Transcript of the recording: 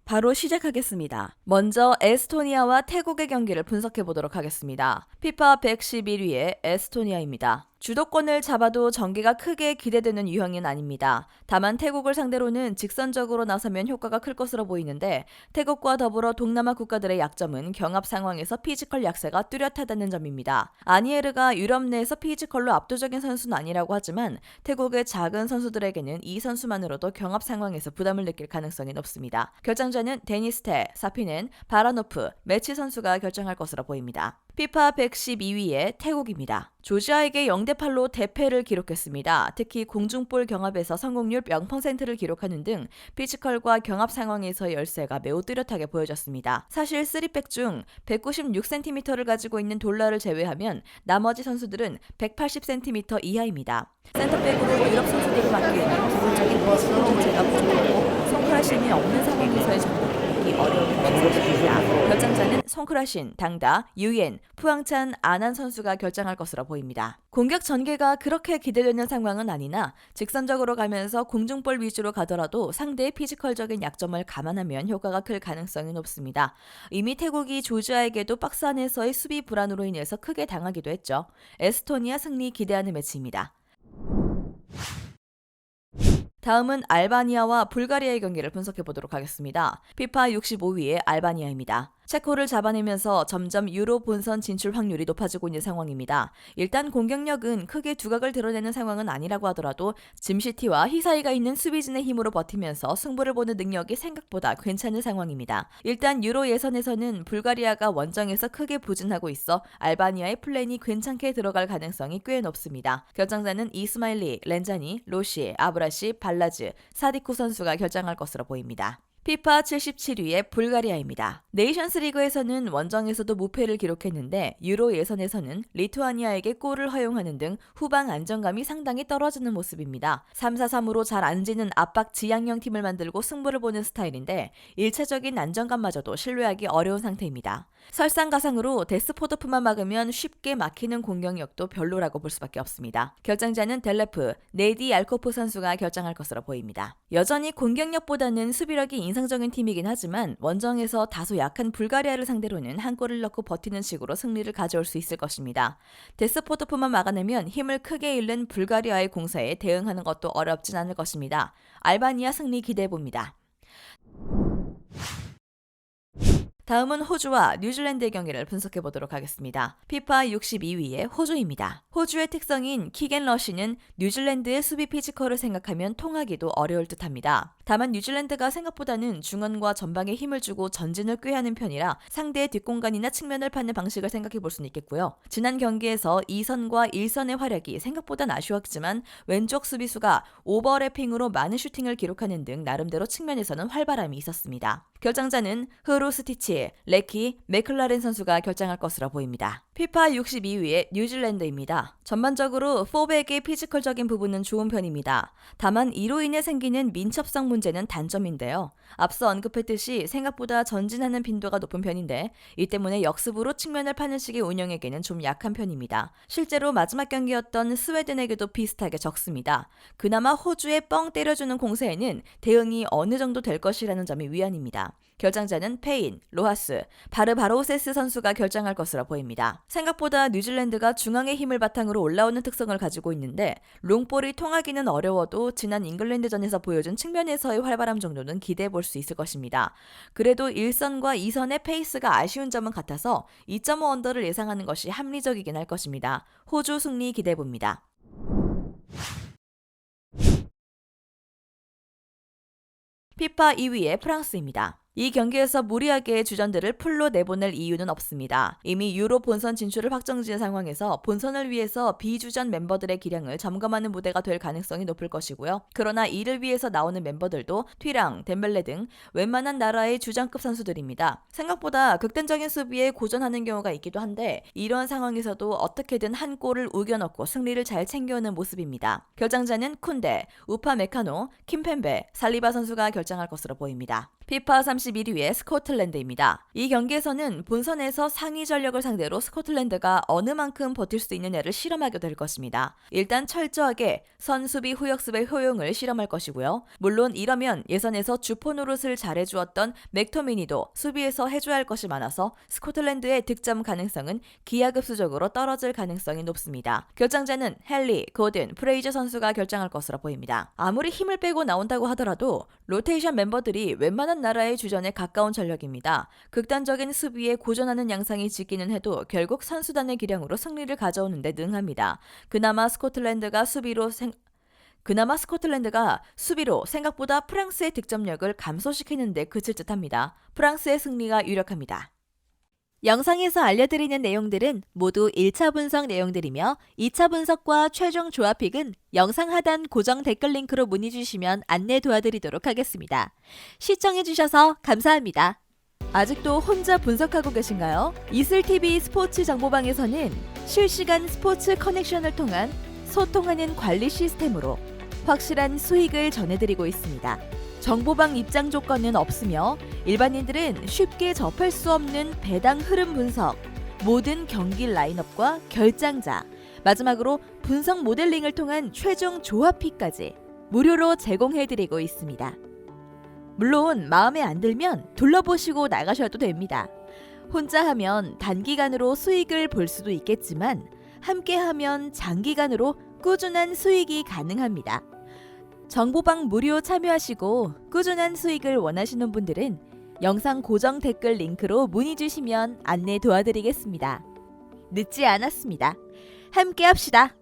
바로 시작하겠습니다. 먼저 에스토니아와 태국의 경기를 분석해 보도록 하겠습니다. 피파 111위의 에스토니아입니다. 주도권을 잡아도 전개가 크게 기대되는 유형은 아닙니다. 다만 태국을 상대로는 직선적으로 나서면 효과가 클 것으로 보이는데 태국과 더불어 동남아 국가들의 약점은 경합 상황에서 피지컬 약세가 뚜렷하다는 점입니다. 아니에르가 유럽 내에서 피지컬로 압도적인 선수는 아니라고 하지만 태국의 작은 선수들에게는 이 선수만으로도 경합 상황에서 부담을 느낄 가능성이 높습니다. 결정자는 데니스테, 사피넨, 바라노프, 매치 선수가 결정할 것으로 보입니다. 피파 112위의 태국입니다. 조지아에게 0대8로 대패를 기록했습니다. 특히 공중볼 경합에서 성공률 0%를 기록하는 등 피지컬과 경합 상황에서 열세가 매우 뚜렷하게 보여졌습니다. 사실 3백 중 196cm를 가지고 있는 돌라를 제외하면 나머지 선수들은 180cm 이하입니다. 센터백으로 유럽 선수들을 맡기에는 기본적인 피지컬 자체가 부족하고 손크라신이 없는 상황에서의 전공이 어려운 선수입니다. 결정자는 손크라신, 당다, 유옌, 푸앙찬, 아난 선수가 결정할 것으로 보입니다. 공격 전개가 그렇게 기대되는 상황은 아니나 직선적으로 가면서 공중볼 위주로 가더라도 상대의 피지컬적인 약점을 감안하면 효과가 클 가능성이 높습니다. 이미 태국이 조지아에게도 박스 안에서의 수비 불안으로 인해서 크게 당하기도 했죠. 에스토니아 승리 기대하는 매치입니다. 다음은 알바니아와 불가리아의 경기를 분석해 보도록 하겠습니다. 피파 65위의 알바니아입니다. 체코를 잡아내면서 점점 유로 본선 진출 확률이 높아지고 있는 상황입니다. 일단 공격력은 크게 두각을 드러내는 상황은 아니라고 하더라도 짐시티와 히사이가 있는 수비진의 힘으로 버티면서 승부를 보는 능력이 생각보다 괜찮은 상황입니다. 일단 유로 예선에서는 불가리아가 원정에서 크게 부진하고 있어 알바니아의 플랜이 괜찮게 들어갈 가능성이 꽤 높습니다. 결정자는 이스마일리, 렌자니, 로시, 아브라시, 발라즈, 사디쿠 선수가 결정할 것으로 보입니다. 피파 77위의 불가리아입니다. 네이션스 리그에서는 원정에서도 무패를 기록했는데 유로 예선에서는 리투아니아에게 골을 허용하는 등 후방 안정감이 상당히 떨어지는 모습입니다. 3-4-3으로 잘 안 지는 압박 지향형 팀을 만들고 승부를 보는 스타일인데 1차적인 안정감마저도 신뢰하기 어려운 상태입니다. 설상가상으로 데스포드프만 막으면 쉽게 막히는 공격력도 별로라고 볼 수밖에 없습니다. 결정자는 델레프, 네디 알코프 선수가 결정할 것으로 보입니다. 여전히 공격력보다는 수비력이 인상적인 팀이긴 하지만 원정에서 다소 약한 불가리아를 상대로는 한 골을 넣고 버티는 식으로 승리를 가져올 수 있을 것입니다. 데스포드프만 막아내면 힘을 크게 잃는 불가리아의 공세에 대응하는 것도 어렵진 않을 것입니다. 알바니아 승리 기대해봅니다. 다음은 호주와 뉴질랜드의 경기를 분석해 보도록 하겠습니다. 피파 62위의 호주입니다. 호주의 특성인 킥앤러시는 뉴질랜드의 수비 피지컬을 생각하면 통하기도 어려울 듯합니다. 다만 뉴질랜드가 생각보다는 중원과 전방에 힘을 주고 전진을 꾀하는 편이라 상대의 뒷공간이나 측면을 파는 방식을 생각해 볼 수는 있겠고요. 지난 경기에서 2선과 1선의 활약이 생각보단 아쉬웠지만 왼쪽 수비수가 오버래핑으로 많은 슈팅을 기록하는 등 나름대로 측면에서는 활발함이 있었습니다. 결정자는 흐루 스티치, 레키, 맥클라렌 선수가 결정할 것으로 보입니다. 피파 62위의 뉴질랜드입니다. 전반적으로 포백의 피지컬적인 부분은 좋은 편입니다. 다만 이로 인해 생기는 민첩성 문제는 단점인데요. 앞서 언급했듯이 생각보다 전진하는 빈도가 높은 편인데 이 때문에 역습으로 측면을 파는 식의 운영에게는 좀 약한 편입니다. 실제로 마지막 경기였던 스웨덴에게도 비슷하게 적습니다. 그나마 호주의 뻥 때려주는 공세에는 대응이 어느 정도 될 것이라는 점이 위안입니다. 결정자는 페인, 로하스, 바르바로우세스 선수가 결정할 것으로 보입니다. 생각보다 뉴질랜드가 중앙의 힘을 바탕으로 올라오는 특성을 가지고 있는데 롱볼이 통하기는 어려워도 지난 잉글랜드전에서 보여준 측면에서의 활발함 정도는 기대해 볼 수 있을 것입니다. 그래도 1선과 2선의 페이스가 아쉬운 점은 같아서 2.5 언더를 예상하는 것이 합리적이긴 할 것입니다. 호주 승리 기대해 봅니다. 피파 2위의 프랑스입니다. 이 경기에서 무리하게 주전들을 풀로 내보낼 이유는 없습니다. 이미 유로 본선 진출을 확정지은 상황에서 본선을 위해서 비주전 멤버들의 기량을 점검하는 무대가 될 가능성이 높을 것이고요. 그러나 이를 위해서 나오는 멤버들도 튀랑, 덴벨레 등 웬만한 나라의 주전급 선수들입니다. 생각보다 극단적인 수비에 고전하는 경우가 있기도 한데 이런 상황에서도 어떻게든 한 골을 우겨넣고 승리를 잘 챙겨오는 모습입니다. 결정자는 쿤데, 우파 메카노, 킴펜베, 살리바 선수가 결정할 것으로 보입니다. 피파 30 31위의 스코틀랜드입니다. 이 경기에서는 본선에서 상위 전력을 상대로 스코틀랜드가 어느 만큼 버틸 수 있느냐를 실험하게 될 것입니다. 일단 철저하게 선수비 후역습의 효용을 실험할 것이고요. 물론 이러면 예선에서 주포 노릇을 잘해주었던 맥토미니도 수비에서 해줘야 할 것이 많아서 스코틀랜드의 득점 가능성은 기하급수적으로 떨어질 가능성이 높습니다. 결정자는 헨리, 고든, 프레이저 선수가 결정할 것으로 보입니다. 아무리 힘을 빼고 나온다고 하더라도 로테이션 멤버들이 웬만한 나라의 주전에 가까운 전력입니다. 극단적인 수비에 고전하는 양상이 짙기는 해도 결국 선수단의 기량으로 승리를 가져오는 데 능합니다. 그나마 스코틀랜드가 수비로 생각보다 프랑스의 득점력을 감소시키는 데 그칠 듯합니다. 프랑스의 승리가 유력합니다. 영상에서 알려드리는 내용들은 모두 1차 분석 내용들이며 2차 분석과 최종 조합픽은 영상 하단 고정 댓글 링크로 문의 주시면 안내 도와드리도록 하겠습니다. 시청해주셔서 감사합니다. 아직도 혼자 분석하고 계신가요? 이슬TV 스포츠 정보방에서는 실시간 스포츠 커넥션을 통한 소통하는 관리 시스템으로 확실한 수익을 전해드리고 있습니다. 정보방 입장 조건은 없으며 일반인들은 쉽게 접할 수 없는 배당 흐름 분석, 모든 경기 라인업과 결장자, 마지막으로 분석 모델링을 통한 최종 조합픽까지 무료로 제공해드리고 있습니다. 물론 마음에 안 들면 둘러보시고 나가셔도 됩니다. 혼자 하면 단기간으로 수익을 볼 수도 있겠지만 함께하면 장기간으로 꾸준한 수익이 가능합니다. 정보방 무료 참여하시고 꾸준한 수익을 원하시는 분들은 영상 고정 댓글 링크로 문의 주시면 안내 도와드리겠습니다. 늦지 않았습니다. 함께 합시다.